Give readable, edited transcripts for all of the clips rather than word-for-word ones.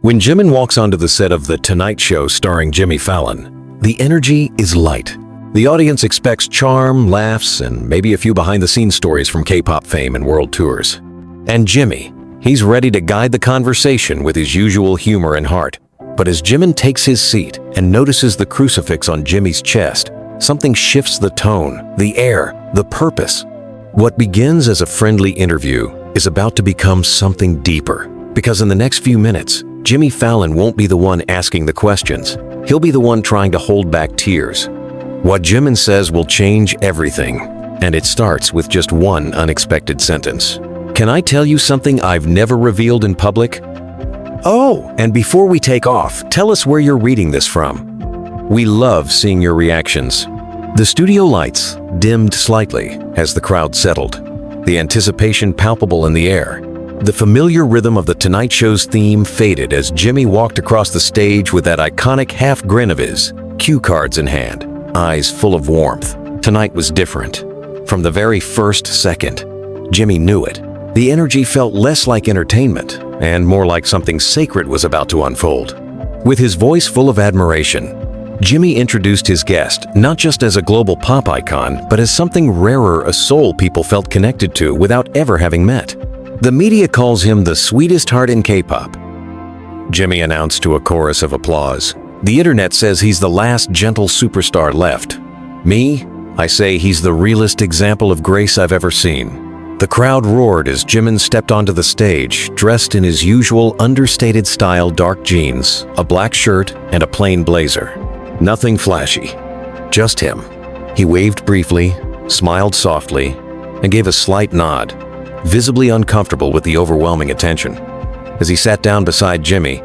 When Jimin walks onto the set of The Tonight Show starring Jimmy Fallon, the energy is light. The audience expects charm, laughs, and maybe a few behind-the-scenes stories from K-pop fame and world tours. And Jimmy, he's ready to guide the conversation with his usual humor and heart. But as Jimin takes his seat and notices the crucifix on Jimmy's chest, something shifts the tone, the air, the purpose. What begins as a friendly interview is about to become something deeper. Because in the next few minutes, Jimmy Fallon won't be the one asking the questions. He'll be the one trying to hold back tears. What Jimin says will change everything, and it starts with just one unexpected sentence. "Can I tell you something I've never revealed in public?" "Oh, and before we take off, tell us where you're reading this from." We love seeing your reactions. The studio lights dimmed slightly as the crowd settled, the anticipation palpable in the air. The familiar rhythm of The Tonight Show's theme faded as Jimmy walked across the stage with that iconic half grin of his, cue cards in hand, eyes full of warmth. Tonight was different. From the very first second, Jimmy knew it. The energy felt less like entertainment and more like something sacred was about to unfold. With his voice full of admiration, Jimmy introduced his guest not just as a global pop icon, but as something rarer, a soul people felt connected to without ever having met. The media calls him the sweetest heart in K-pop, Jimmy announced to a chorus of applause. The internet says he's the last gentle superstar left. Me, I say he's the realest example of grace I've ever seen. The crowd roared as Jimin stepped onto the stage, dressed in his usual understated style dark jeans, a black shirt, and a plain blazer. Nothing flashy, just him. He waved briefly, smiled softly, and gave a slight nod, visibly uncomfortable with the overwhelming attention. As he sat down beside Jimmy,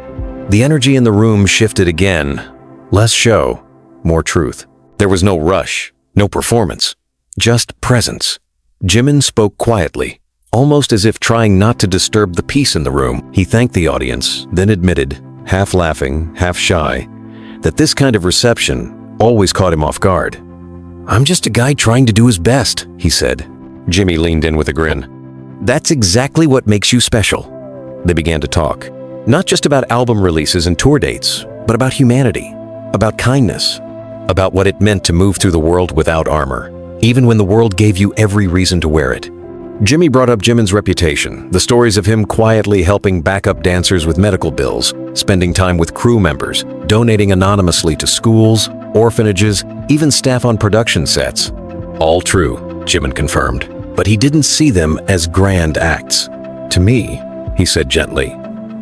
the energy in the room shifted again. Less show, more truth. There was no rush, no performance, just presence. Jimin spoke quietly, almost as if trying not to disturb the peace in the room. He thanked the audience, then admitted, half laughing, half shy, that this kind of reception always caught him off guard. "I'm just a guy trying to do his best," he said. Jimmy leaned in with a grin. "That's exactly what makes you special." They began to talk, not just about album releases and tour dates, but about humanity, about kindness, about what it meant to move through the world without armor, even when the world gave you every reason to wear it. Jimmy brought up Jimin's reputation, the stories of him quietly helping backup dancers with medical bills, spending time with crew members, donating anonymously to schools, orphanages, even staff on production sets. All true, Jimin confirmed, but he didn't see them as grand acts. "To me," he said gently,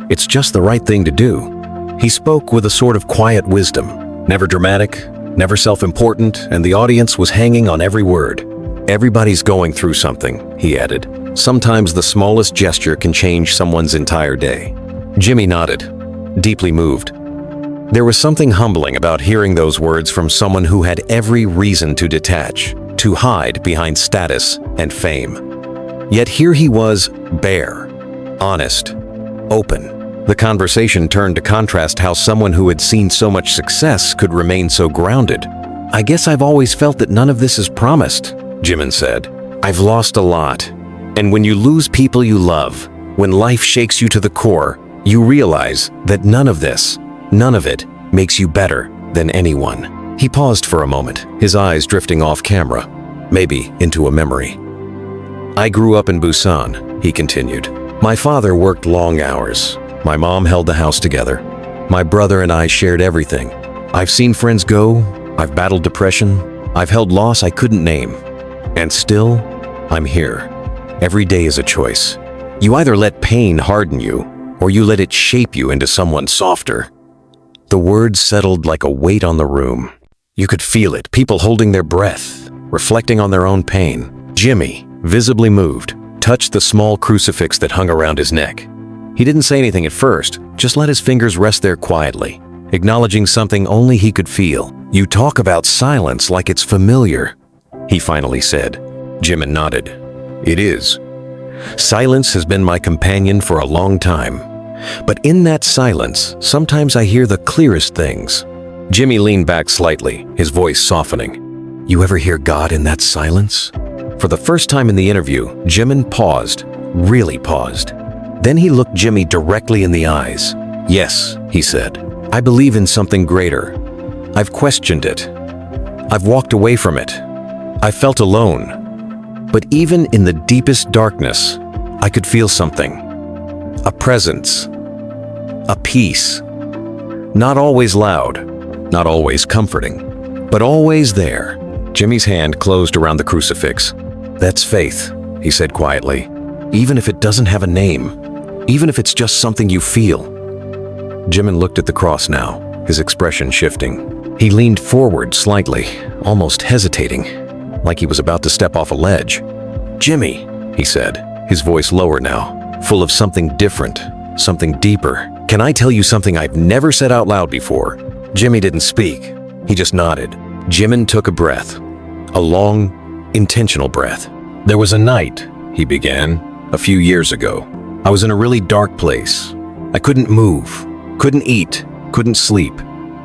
"it's just the right thing to do." He spoke with a sort of quiet wisdom, never dramatic, never self-important, and the audience was hanging on every word. "Everybody's going through something," he added. "Sometimes the smallest gesture can change someone's entire day." Jimmy nodded, deeply moved. There was something humbling about hearing those words from someone who had every reason to detach, to hide behind status and fame. Yet here he was, bare, honest, open. The conversation turned to contrast how someone who had seen so much success could remain so grounded. "I guess I've always felt that none of this is promised," Jimin said. "I've lost a lot. And when you lose people you love, when life shakes you to the core, you realize that none of this, none of it, makes you better than anyone." He paused for a moment, his eyes drifting off camera, maybe into a memory. "I grew up in Busan," he continued. "My father worked long hours. My mom held the house together. My brother and I shared everything. I've seen friends go, I've battled depression, I've held loss I couldn't name. And still, I'm here. Every day is a choice. You either let pain harden you, or you let it shape you into someone softer." The words settled like a weight on the room. You could feel it, people holding their breath, reflecting on their own pain. Jimmy, visibly moved, touched the small crucifix that hung around his neck. He didn't say anything at first, just let his fingers rest there quietly, acknowledging something only he could feel. "You talk about silence like it's familiar," he finally said. Jimin nodded. "It is. Silence has been my companion for a long time. But in that silence, sometimes I hear the clearest things." Jimmy leaned back slightly, his voice softening. "You ever hear God in that silence?" For the first time in the interview, Jimin paused, really paused. Then he looked Jimmy directly in the eyes, "Yes," he said. "I believe in something greater. I've questioned it. I've walked away from it. I felt alone. But even in the deepest darkness, I could feel something. A presence. A peace. Not always loud, not always comforting, but always there." Jimmy's hand closed around the crucifix. "That's faith," he said quietly. "Even if it doesn't have a name, even if it's just something you feel." Jimin looked at the cross now, his expression shifting. He leaned forward slightly, almost hesitating, like he was about to step off a ledge. "Jimmy," he said, his voice lower now, full of something different, something deeper. "Can I tell you something I've never said out loud before?" Jimmy didn't speak. He just nodded. Jimin took a breath, a long, intentional breath. "There was a night," he began, "a few years ago. I was in a really dark place. I couldn't move, couldn't eat, couldn't sleep.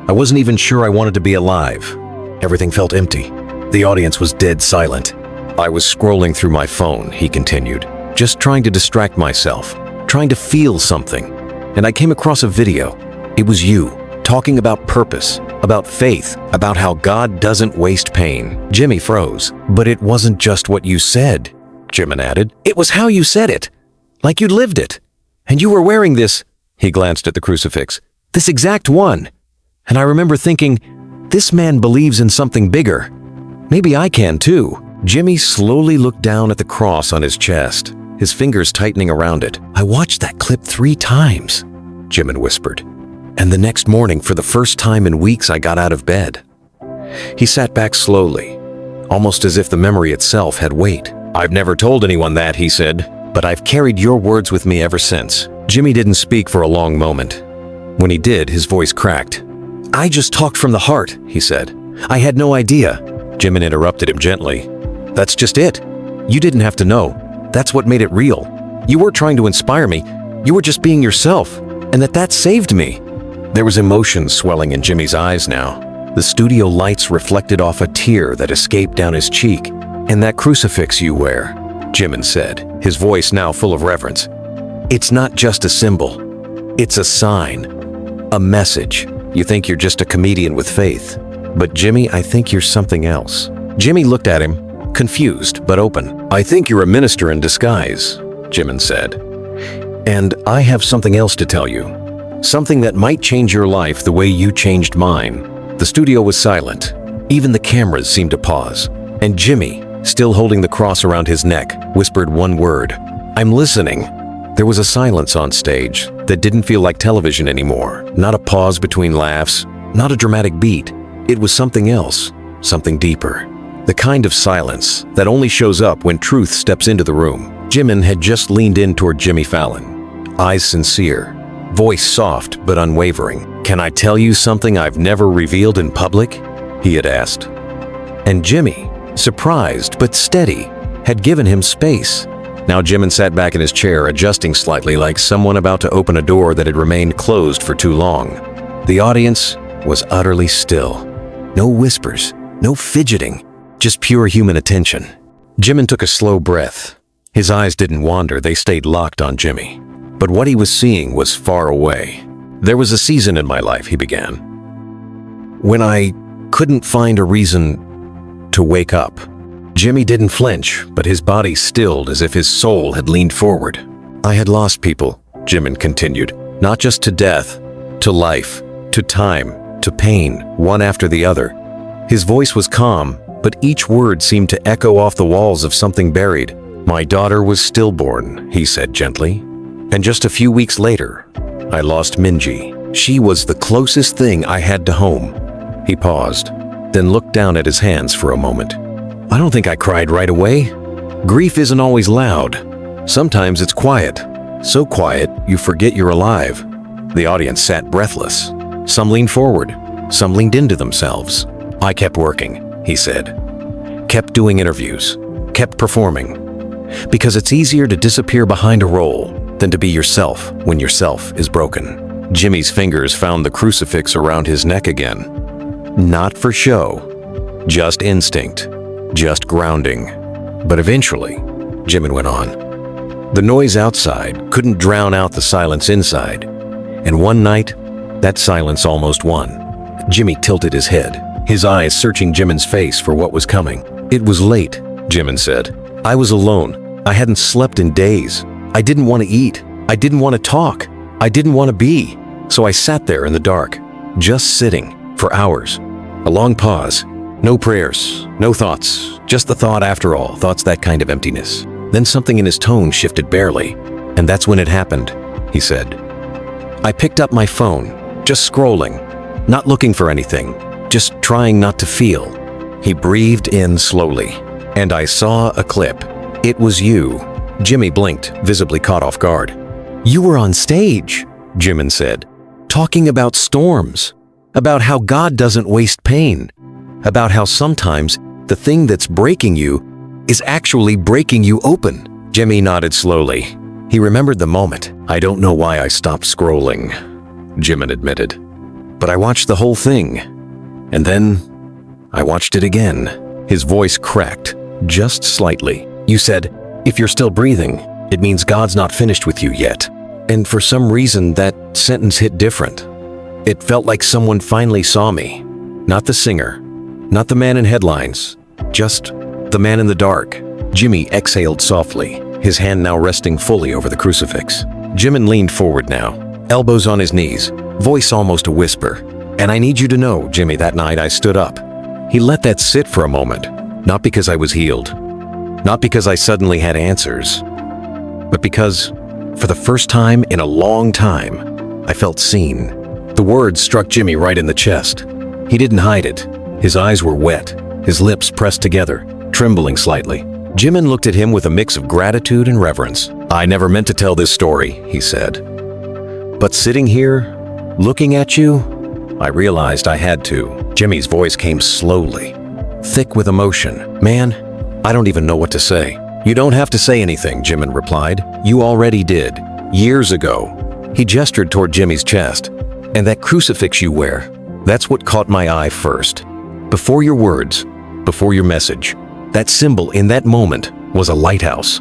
I wasn't even sure I wanted to be alive. Everything felt empty. The audience was dead silent. I was scrolling through my phone," he continued, "just trying to distract myself, trying to feel something. And I came across a video. It was you, talking about purpose, about faith, about how God doesn't waste pain." Jimmy froze. "But it wasn't just what you said," Jimin added. "It was how you said it, like you'd lived it. And you were wearing this," he glanced at the crucifix, "this exact one. And I remember thinking, this man believes in something bigger. Maybe I can too." Jimmy slowly looked down at the cross on his chest, his fingers tightening around it. "I watched that clip 3 times, Jimin whispered. "And the next morning, for the first time in weeks, I got out of bed." He sat back slowly, almost as if the memory itself had weight. "I've never told anyone that," he said, "but I've carried your words with me ever since." Jimmy didn't speak for a long moment. When he did, his voice cracked. "I just talked from the heart," he said. "I had no idea." Jimin interrupted him gently. "That's just it. You didn't have to know. That's what made it real. You weren't trying to inspire me. You were just being yourself. And that saved me." There was emotion swelling in Jimmy's eyes now. The studio lights reflected off a tear that escaped down his cheek. "And that crucifix you wear," Jimin said, his voice now full of reverence. "It's not just a symbol. It's a sign. A message. You think you're just a comedian with faith. But Jimmy, I think you're something else." Jimmy looked at him, confused but open. "I think you're a minister in disguise," Jimin said. "And I have something else to tell you. Something that might change your life the way you changed mine." The studio was silent. Even the cameras seemed to pause. And Jimmy, still holding the cross around his neck, whispered one word. "I'm listening." There was a silence on stage that didn't feel like television anymore. Not a pause between laughs, not a dramatic beat. It was something else, something deeper. The kind of silence that only shows up when truth steps into the room. Jimin had just leaned in toward Jimmy Fallon, eyes sincere, voice soft but unwavering. "Can I tell you something I've never revealed in public?" he had asked. And Jimmy, surprised but steady, had given him space. Now Jimin sat back in his chair, adjusting slightly like someone about to open a door that had remained closed for too long. The audience was utterly still. No whispers, no fidgeting, just pure human attention. Jimin took a slow breath. His eyes didn't wander, they stayed locked on Jimmy. But what he was seeing was far away. "There was a season in my life," he began, "when I couldn't find a reason to wake up." Jimmy didn't flinch, but his body stilled as if his soul had leaned forward. "I had lost people," Jimin continued, "not just to death, to life, to time, to pain, one after the other." His voice was calm, but each word seemed to echo off the walls of something buried. "My daughter was stillborn," he said gently. "And just a few weeks later, I lost Minji. She was the closest thing I had to home." He paused, then looked down at his hands for a moment. "I don't think I cried right away. Grief isn't always loud. Sometimes it's quiet. So quiet, you forget you're alive." The audience sat breathless. Some leaned forward, some leaned into themselves. "I kept working," he said. "Kept doing interviews, kept performing. Because it's easier to disappear behind a role than to be yourself when yourself is broken." Jimmy's fingers found the crucifix around his neck again. Not for show, just instinct, just grounding. "But eventually," Jimin went on, "the noise outside couldn't drown out the silence inside. And one night, that silence almost won. Jimmy tilted his head, his eyes searching Jimin's face for what was coming. "It was late," Jimin said. "I was alone. I hadn't slept in days. I didn't want to eat. I didn't want to talk. I didn't want to be. So I sat there in the dark, just sitting, for hours. A long pause. No prayers, no thoughts, just the thought after all, thoughts that kind of emptiness." Then something in his tone shifted barely. "And that's when it happened," he said. "I picked up my phone, just scrolling, not looking for anything, just trying not to feel." He breathed in slowly, and I saw a clip. "It was you." Jimmy blinked, visibly caught off guard. "You were on stage," Jimin said, "talking about storms, about how God doesn't waste pain, about how sometimes the thing that's breaking you is actually breaking you open." Jimmy nodded slowly. He remembered the moment. "I don't know why I stopped scrolling," Jimin admitted. "But I watched the whole thing. And then I watched it again." His voice cracked, just slightly. "You said, if you're still breathing, it means God's not finished with you yet." And for some reason, that sentence hit different. It felt like someone finally saw me. Not the singer, not the man in headlines, just the man in the dark. Jimmy exhaled softly, his hand now resting fully over the crucifix. Jimin leaned forward now, elbows on his knees, voice almost a whisper. "And I need you to know, Jimmy, that night I stood up." He let that sit for a moment, not because I was healed, not because I suddenly had answers, but because, for the first time in a long time, I felt seen. The words struck Jimmy right in the chest. He didn't hide it. His eyes were wet, his lips pressed together, trembling slightly. Jimin looked at him with a mix of gratitude and reverence. "I never meant to tell this story," he said. "But sitting here, looking at you, I realized I had to." Jimmy's voice came slowly, thick with emotion. "Man, I don't even know what to say." "You don't have to say anything," Jimin replied. "You already did, years ago." He gestured toward Jimmy's chest. "And that crucifix you wear, that's what caught my eye first. Before your words, before your message, that symbol in that moment was a lighthouse."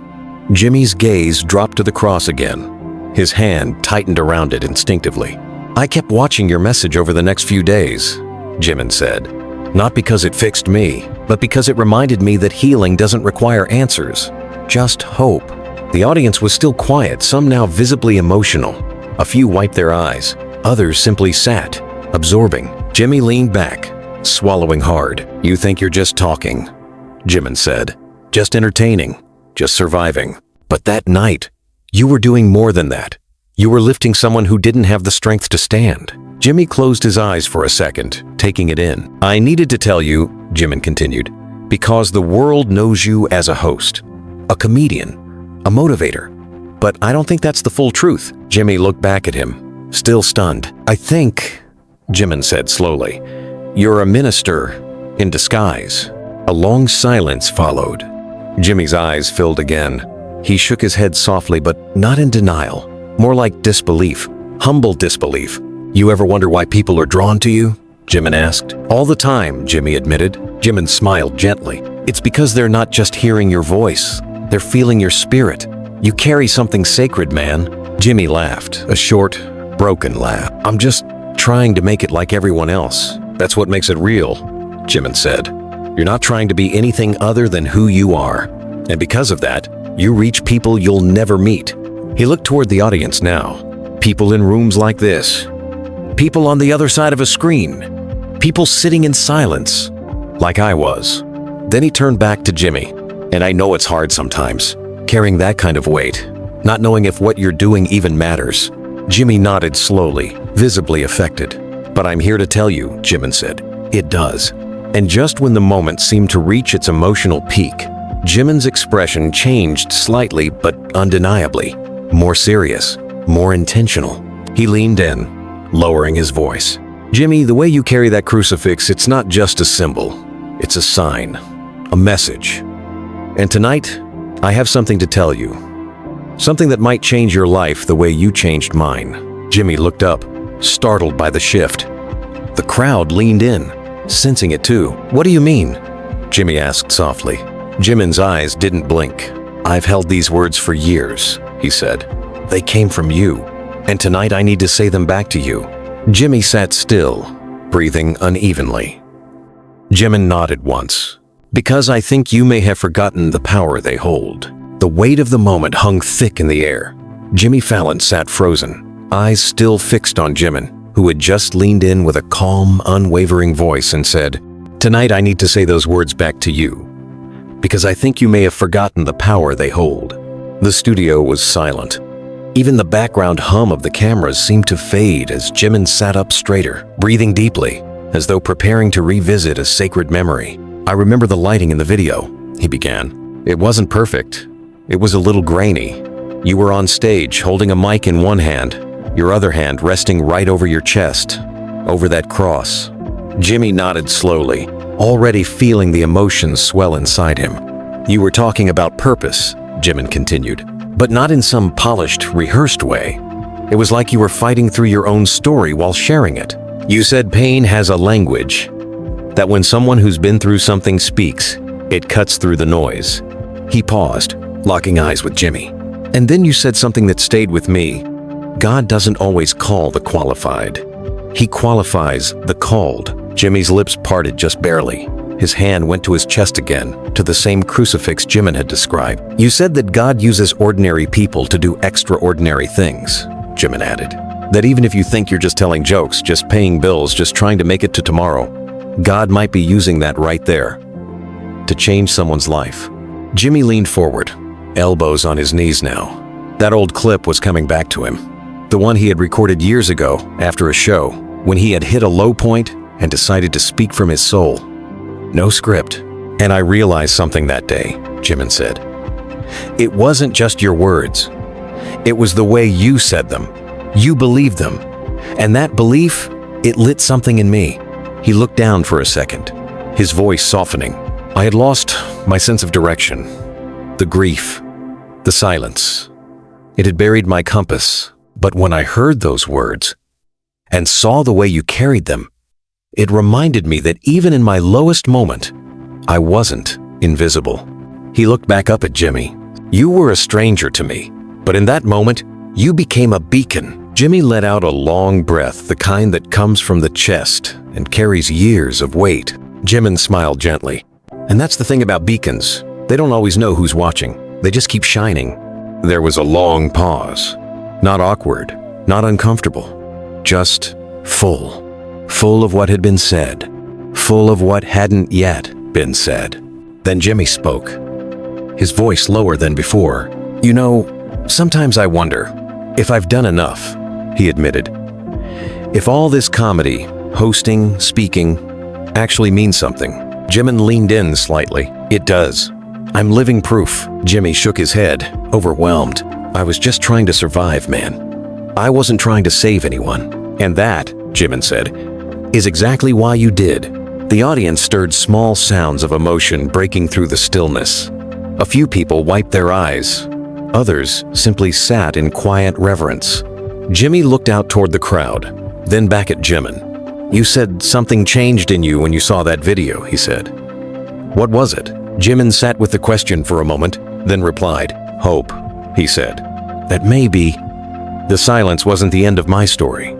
Jimmy's gaze dropped to the cross again. His hand tightened around it instinctively. "I kept watching your message over the next few days," Jimin said. "Not because it fixed me, but because it reminded me that healing doesn't require answers, just hope." The audience was still quiet, some now visibly emotional. A few wiped their eyes, others simply sat, absorbing. Jimmy leaned back, swallowing hard. "You think you're just talking," Jimin said. "Just entertaining, just surviving. But that night, you were doing more than that. You were lifting someone who didn't have the strength to stand." Jimmy closed his eyes for a second, taking it in. "I needed to tell you," Jimin continued, "because the world knows you as a host, a comedian, a motivator. But I don't think that's the full truth." Jimmy looked back at him, still stunned. "I think," Jimin said slowly, "you're a minister in disguise." A long silence followed. Jimmy's eyes filled again. He shook his head softly, but not in denial, more like disbelief, humble disbelief. "You ever wonder why people are drawn to you?" Jimin asked. "All the time," Jimmy admitted. Jimin smiled gently. "It's because they're not just hearing your voice, they're feeling your spirit. You carry something sacred, man." Jimmy laughed, a short, broken laugh. "I'm just trying to make it like everyone else. That's what makes it real," Jimin said. "You're not trying to be anything other than who you are. And because of that, you reach people you'll never meet." He looked toward the audience now. People in rooms like this. People on the other side of a screen. People sitting in silence, like I was. Then he turned back to Jimmy. "And I know it's hard sometimes, carrying that kind of weight, not knowing if what you're doing even matters." Jimmy nodded slowly, visibly affected. "But I'm here to tell you," Jimin said, "it does." And just when the moment seemed to reach its emotional peak, Jimin's expression changed slightly but undeniably. More serious, more intentional. He leaned in, lowering his voice. "Jimmy, the way you carry that crucifix, it's not just a symbol. It's a sign, a message. And tonight, I have something to tell you. Something that might change your life the way you changed mine." Jimmy looked up, startled by the shift. The crowd leaned in, sensing it too. "What do you mean?" Jimmy asked softly. Jimin's eyes didn't blink. "I've held these words for years," he said. "They came from you. and tonight I need to say them back to you." Jimmy sat still, breathing unevenly. Jimin nodded once. "Because I think you may have forgotten the power they hold." The weight of the moment hung thick in the air. Jimmy Fallon sat frozen, eyes still fixed on Jimin, who had just leaned in with a calm, unwavering voice and said, "Tonight I need to say those words back to you, because I think you may have forgotten the power they hold." The studio was silent. Even the background hum of the cameras seemed to fade as Jimin sat up straighter, breathing deeply, as though preparing to revisit a sacred memory. "I remember the lighting in the video," he began. "It wasn't perfect. It was a little grainy. You were on stage, holding a mic in one hand, your other hand resting right over your chest, over that cross." Jimmy nodded slowly, already feeling the emotions swell inside him. "You were talking about purpose," Jimin continued, "but not in some polished, rehearsed way. It was like you were fighting through your own story while sharing it. You said pain has a language, that when someone who's been through something speaks, it cuts through the noise." He paused, locking eyes with Jimmy. "And then you said something that stayed with me. God doesn't always call the qualified. He qualifies the called." Jimmy's lips parted just barely. His hand went to his chest again, to the same crucifix Jimin had described. "You said that God uses ordinary people to do extraordinary things," Jimin added. "That even if you think you're just telling jokes, just paying bills, just trying to make it to tomorrow, God might be using that right there to change someone's life." Jimmy leaned forward, elbows on his knees now. That old clip was coming back to him. The one he had recorded years ago after a show, when he had hit a low point and decided to speak from his soul. No script. "And I realized something that day," Jimin said. "It wasn't just your words. It was the way you said them. You believed them. And that belief, it lit something in me." He looked down for a second, his voice softening. "I had lost my sense of direction. The grief, the silence. It had buried my compass. But when I heard those words and saw the way you carried them, it reminded me that even in my lowest moment, I wasn't invisible." He looked back up at Jimmy. "You were a stranger to me, but in that moment, you became a beacon." Jimmy let out a long breath, the kind that comes from the chest and carries years of weight. Jimin smiled gently. "And that's the thing about beacons. They don't always know who's watching. They just keep shining." There was a long pause. Not awkward, not uncomfortable, just full. Full of what had been said. Full of what hadn't yet been said. Then Jimmy spoke, his voice lower than before. "You know, sometimes I wonder if I've done enough," he admitted. "If all this comedy, hosting, speaking, actually means something." Jimin leaned in slightly. "It does. I'm living proof." Jimmy shook his head, overwhelmed. "I was just trying to survive, man. I wasn't trying to save anyone." "And that," Jimin said, "is exactly why you did." The audience stirred small sounds of emotion breaking through the stillness. A few people wiped their eyes. Others simply sat in quiet reverence. Jimmy looked out toward the crowd, then back at Jimin. "You said something changed in you when you saw that video," he said. "What was it?" Jimin sat with the question for a moment, then replied. "Hope," he said. "That maybe the silence wasn't the end of my story.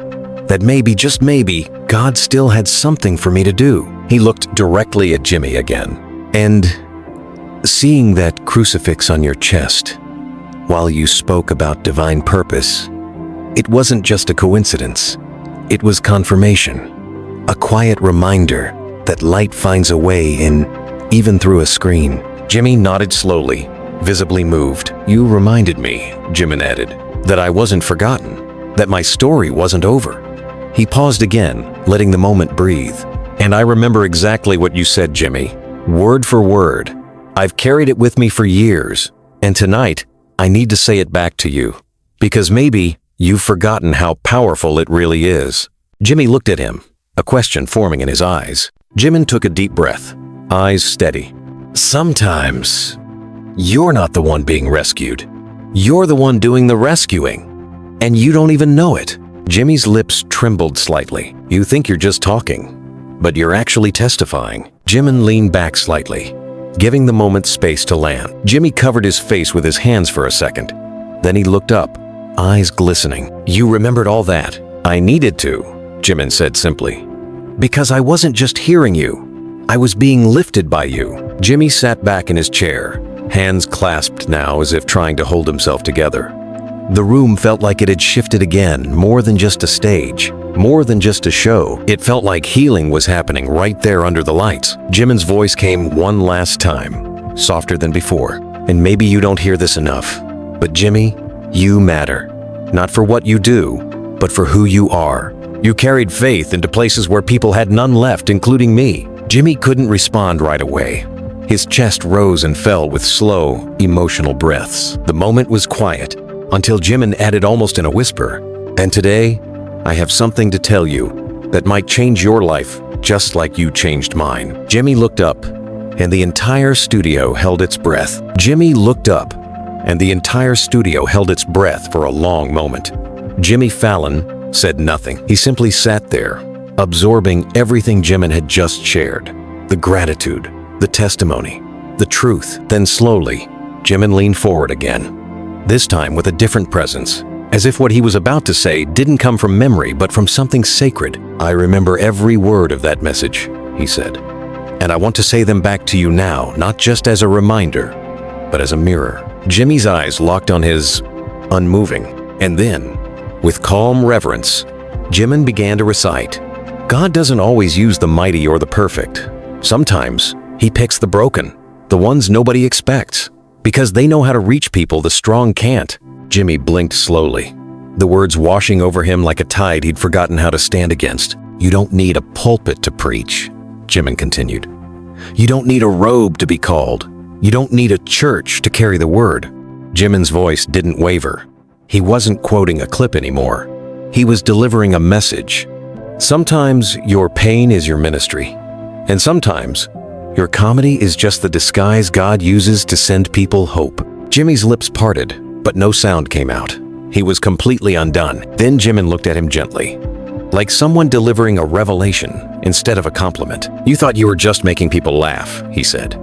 That maybe, just maybe, God still had something for me to do." He looked directly at Jimmy again. "And seeing that crucifix on your chest, while you spoke about divine purpose, it wasn't just a coincidence. It was confirmation. A quiet reminder that light finds a way in, even through a screen." Jimmy nodded slowly, visibly moved. "You reminded me," Jimin added, "that I wasn't forgotten, that my story wasn't over." He paused again, letting the moment breathe. "And I remember exactly what you said, Jimmy, word for word. I've carried it with me for years, and tonight, I need to say it back to you, because maybe you've forgotten how powerful it really is." Jimmy looked at him, a question forming in his eyes. Jimin took a deep breath, eyes steady. "Sometimes, you're not the one being rescued. You're the one doing the rescuing, and you don't even know it." Jimmy's lips trembled slightly. "You think you're just talking, but you're actually testifying." Jimin leaned back slightly, giving the moment space to land. Jimmy covered his face with his hands for a second. Then he looked up, eyes glistening. "You remembered all that?" "I needed to," JIMIN said simply. "Because I wasn't just hearing you. I was being lifted by you." Jimmy sat back in his chair, hands clasped now as if trying to hold himself together. The room felt like it had shifted again, more than just a stage, more than just a show. It felt like healing was happening right there under the lights. JIMIN's voice came one last time, softer than before. "And maybe you don't hear this enough, but Jimmy, you matter. Not for what you do, but for who you are. You carried faith into places where people had none left, including me." Jimmy couldn't respond right away. His chest rose and fell with slow, emotional breaths. The moment was quiet, until JIMIN added almost in a whisper, "And today, I have something to tell you that might change your life just like you changed mine." Jimmy looked up, and the entire studio held its breath. Jimmy looked up, and the entire studio held its breath for a long moment. Jimmy Fallon said nothing. He simply sat there, absorbing everything JIMIN had just shared. The gratitude, the testimony, the truth. Then slowly, JIMIN leaned forward again. This time with a different presence, as if what he was about to say didn't come from memory but from something sacred. "I remember every word of that message," he said. "And I want to say them back to you now, not just as a reminder, but as a mirror." Jimmy's eyes locked on his, unmoving. And then, with calm reverence, JIMIN began to recite. God doesn't always use the mighty or the perfect. Sometimes, he picks the broken, the ones nobody expects, because they know how to reach people the strong can't. Jimmy blinked slowly, the words washing over him like a tide he'd forgotten how to stand against. "You don't need a pulpit to preach," JIMIN continued. "You don't need a robe to be called. You don't need a church to carry the word." JIMIN's voice didn't waver. He wasn't quoting a clip anymore. He was delivering a message. Sometimes your pain is your ministry, and sometimes your comedy is just the disguise God uses to send people hope. Jimmy's lips parted, but no sound came out. He was completely undone. Then JIMIN looked at him gently, like someone delivering a revelation instead of a compliment. "You thought you were just making people laugh," he said.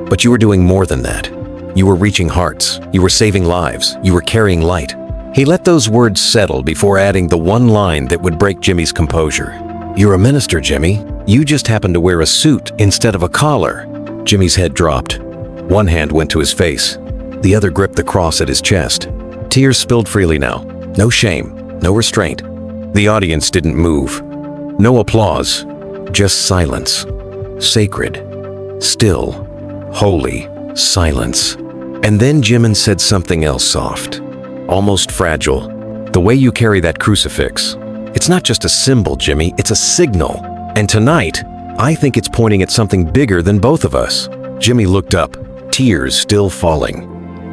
"But you were doing more than that. You were reaching hearts. You were saving lives. You were carrying light." He let those words settle before adding the one line that would break Jimmy's composure. "You're a minister, Jimmy. You just happen to wear a suit instead of a collar." Jimmy's head dropped. One hand went to his face. The other gripped the cross at his chest. Tears spilled freely now. No shame, no restraint. The audience didn't move. No applause, just silence. Sacred, still, holy silence. And then JIMIN said something else soft, almost fragile. "The way you carry that crucifix, it's not just a symbol, Jimmy, it's a signal. And tonight, I think it's pointing at something bigger than both of us." Jimmy looked up, tears still falling.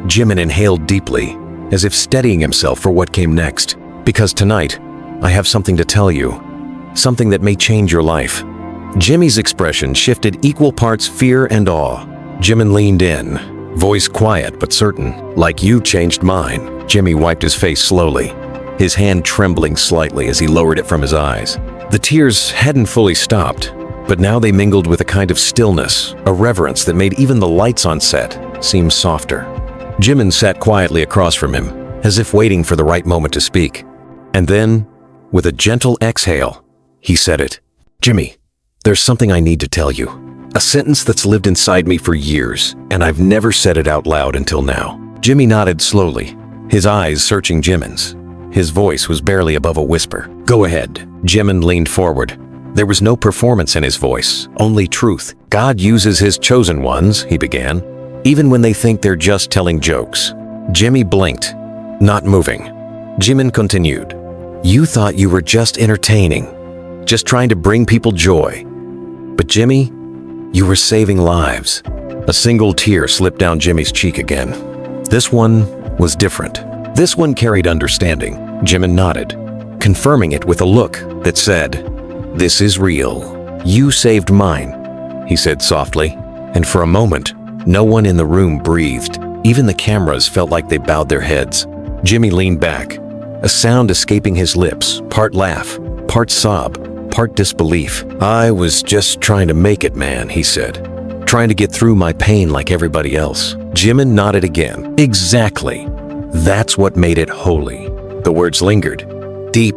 JIMIN inhaled deeply, as if steadying himself for what came next. "Because tonight, I have something to tell you, something that may change your life." Jimmy's expression shifted equal parts fear and awe. JIMIN leaned in, voice quiet but certain. "Like you changed mine." Jimmy wiped his face slowly, his hand trembling slightly as he lowered it from his eyes. The tears hadn't fully stopped, but now they mingled with a kind of stillness, a reverence that made even the lights on set seem softer. JIMIN sat quietly across from him, as if waiting for the right moment to speak. And then, with a gentle exhale, he said it. "Jimmy, there's something I need to tell you. A sentence that's lived inside me for years, and I've never said it out loud until now." Jimmy nodded slowly, his eyes searching JIMIN's. His voice was barely above a whisper. "Go ahead." JIMIN leaned forward. There was no performance in his voice, only truth. "God uses his chosen ones," he began, "even when they think they're just telling jokes." Jimmy blinked, not moving. JIMIN continued. "You thought you were just entertaining, just trying to bring people joy. But Jimmy, you were saving lives." A single tear slipped down Jimmy's cheek again. This one was different. This one carried understanding. JIMIN nodded, confirming it with a look that said, "This is real. You saved mine," he said softly. And for a moment, no one in the room breathed. Even the cameras felt like they bowed their heads. Jimmy leaned back, a sound escaping his lips, part laugh, part sob, part disbelief. "I was just trying to make it, man," he said. "Trying to get through my pain like everybody else." JIMIN nodded again. "Exactly. That's what made it holy. The words lingered, deep,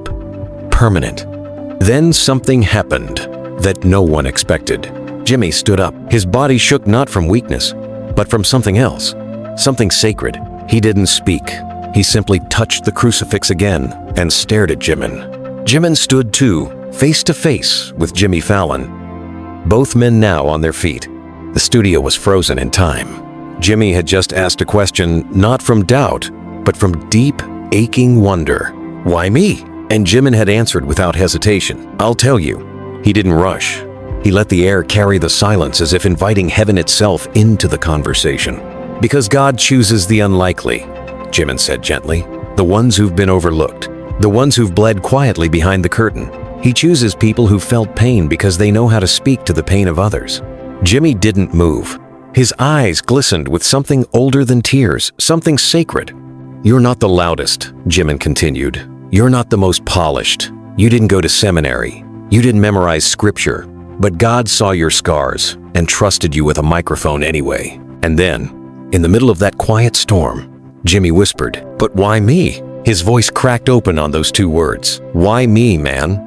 permanent. Then something happened that no one expected. Jimmy stood up. His body shook not from weakness, but from something else, something sacred. He didn't speak. He simply touched the crucifix again and stared at Jimin. Jimin stood too, face to face with Jimmy Fallon. Both men now on their feet. The studio was frozen in time. Jimmy had just asked a question not from doubt, but from deep, aching wonder. Why me? And Jimin had answered without hesitation. I'll tell you. He didn't rush. He let the air carry the silence as if inviting heaven itself into the conversation. Because God chooses the unlikely, Jimin said gently. The ones who've been overlooked. The ones who've bled quietly behind the curtain. He chooses people who felt pain because they know how to speak to the pain of others. Jimmy didn't move. His eyes glistened with something older than tears, something sacred. You're not the loudest, Jimin continued. You're not the most polished. You didn't go to seminary. You didn't memorize scripture. But God saw your scars and trusted you with a microphone anyway. And then, in the middle of that quiet storm, Jimmy whispered, "But why me?" His voice cracked open on those two words. Why me, man?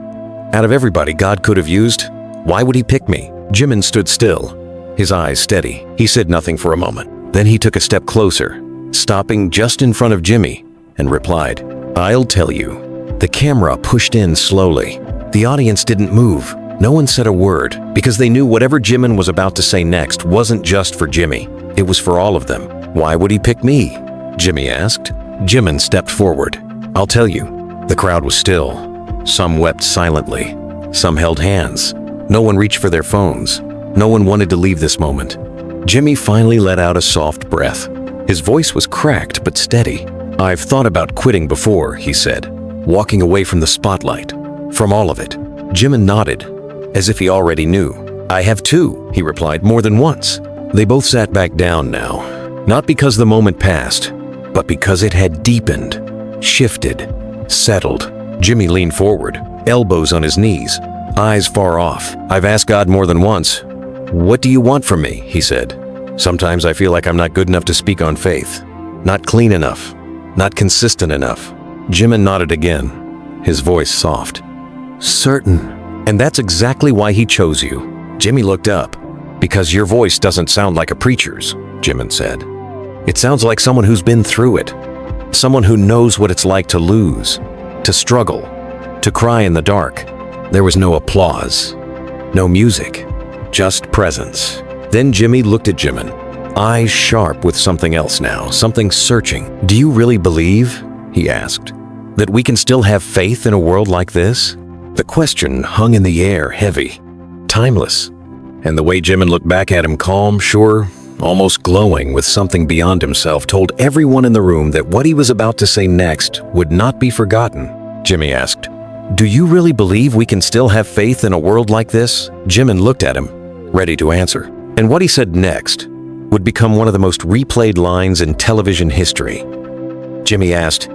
Out of everybody God could have used, why would he pick me? Jimin stood still, his eyes steady. He said nothing for a moment. Then he took a step closer, stopping just in front of Jimmy, and replied, "I'll tell you." The camera pushed in slowly. The audience didn't move. No one said a word, because they knew whatever Jimin was about to say next wasn't just for Jimmy. It was for all of them. Why would he pick me? Jimmy asked. Jimin stepped forward. I'll tell you. The crowd was still. Some wept silently. Some held hands. No one reached for their phones. No one wanted to leave this moment. Jimmy finally let out a soft breath. His voice was cracked but steady. I've thought about quitting before, he said, walking away from the spotlight, from all of it. Jimin nodded, as if he already knew. I have too, he replied, more than once. They both sat back down now, not because the moment passed, but because it had deepened, shifted, settled. Jimmy leaned forward, elbows on his knees, eyes far off. I've asked God more than once. What do you want from me? He said. Sometimes I feel like I'm not good enough to speak on faith, not clean enough, not consistent enough. Jimin nodded again, his voice soft. Certain. And that's exactly why he chose you. Jimmy looked up. Because your voice doesn't sound like a preacher's, Jimin said. It sounds like someone who's been through it. Someone who knows what it's like to lose, to struggle, to cry in the dark. There was no applause, no music, just presence. Then Jimmy looked at Jimin, eyes sharp with something else now, something searching. Do you really believe, he asked, that we can still have faith in a world like this? The question hung in the air, heavy, timeless. And the way Jimin looked back at him, calm, sure, almost glowing with something beyond himself, told everyone in the room that what he was about to say next would not be forgotten. Jimmy asked, do you really believe we can still have faith in a world like this? Jimin looked at him, ready to answer. And what he said next would become one of the most replayed lines in television history. Jimmy asked,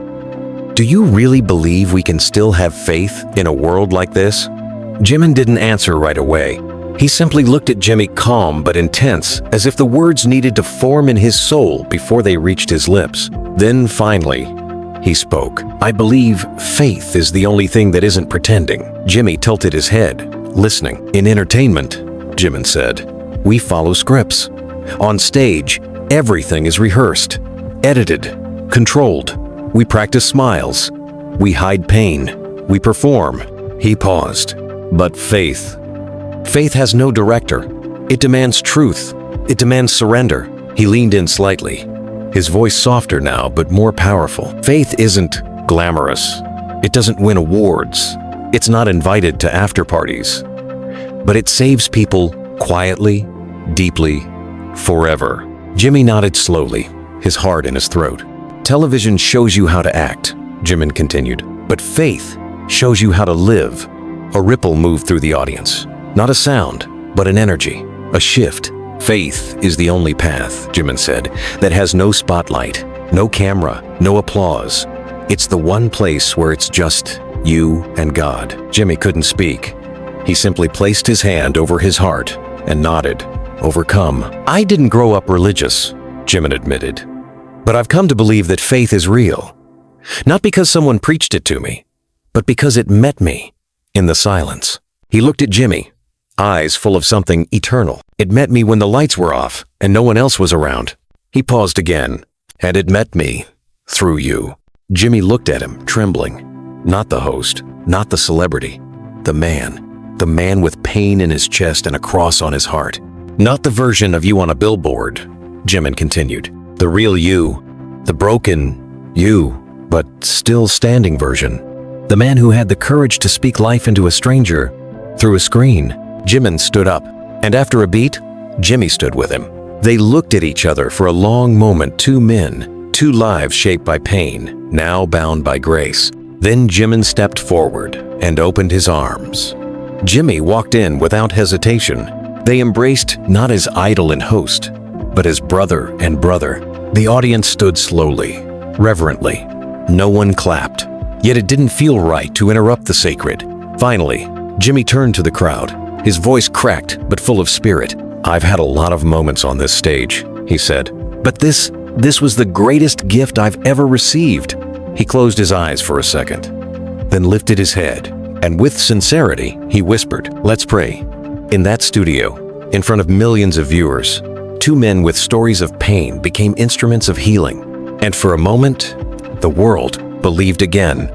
do you really believe we can still have faith in a world like this? Jimin didn't answer right away. He simply looked at Jimmy calm but intense, as if the words needed to form in his soul before they reached his lips. Then finally, he spoke. I believe faith is the only thing that isn't pretending. Jimmy tilted his head, listening. In entertainment, Jimin said, we follow scripts. On stage, everything is rehearsed, edited, controlled. We practice smiles. We hide pain. We perform. He paused. But faith has no director. It demands truth. It demands surrender. He leaned in slightly, his voice softer now, but more powerful. Faith isn't glamorous. It doesn't win awards. It's not invited to after parties. But it saves people quietly, deeply, forever. Jimmy nodded slowly, his heart in his throat. Television shows you how to act, Jimin continued, but faith shows you how to live. A ripple moved through the audience. Not a sound, but an energy, a shift. Faith is the only path, Jimin said, that has no spotlight, no camera, no applause. It's the one place where it's just you and God. Jimmy couldn't speak. He simply placed his hand over his heart and nodded, overcome. I didn't grow up religious, Jimin admitted. But I've come to believe that faith is real. Not because someone preached it to me, but because it met me in the silence. He looked at Jimmy, eyes full of something eternal. It met me when the lights were off and no one else was around. He paused again, and it met me through you. Jimmy looked at him, trembling. Not the host, not the celebrity, the man with pain in his chest and a cross on his heart. Not the version of you on a billboard, JIMMIN continued. The real you, the broken you, but still standing version. The man who had the courage to speak life into a stranger through a screen. JIMMIN stood up, and after a beat, Jimmy stood with him. They looked at each other for a long moment, two men, two lives shaped by pain, now bound by grace. Then JIMMIN stepped forward and opened his arms. Jimmy walked in without hesitation. They embraced not as idol and host, but as brother and brother. The audience stood slowly, reverently. No one clapped, yet it didn't feel right to interrupt the sacred. Finally, Jimmy turned to the crowd, his voice cracked but full of spirit. I've had a lot of moments on this stage, he said, but this was the greatest gift I've ever received. He closed his eyes for a second, then lifted his head, and with sincerity, he whispered, "Let's pray." In that studio, in front of millions of viewers, two men with stories of pain became instruments of healing. And for a moment, the world believed again.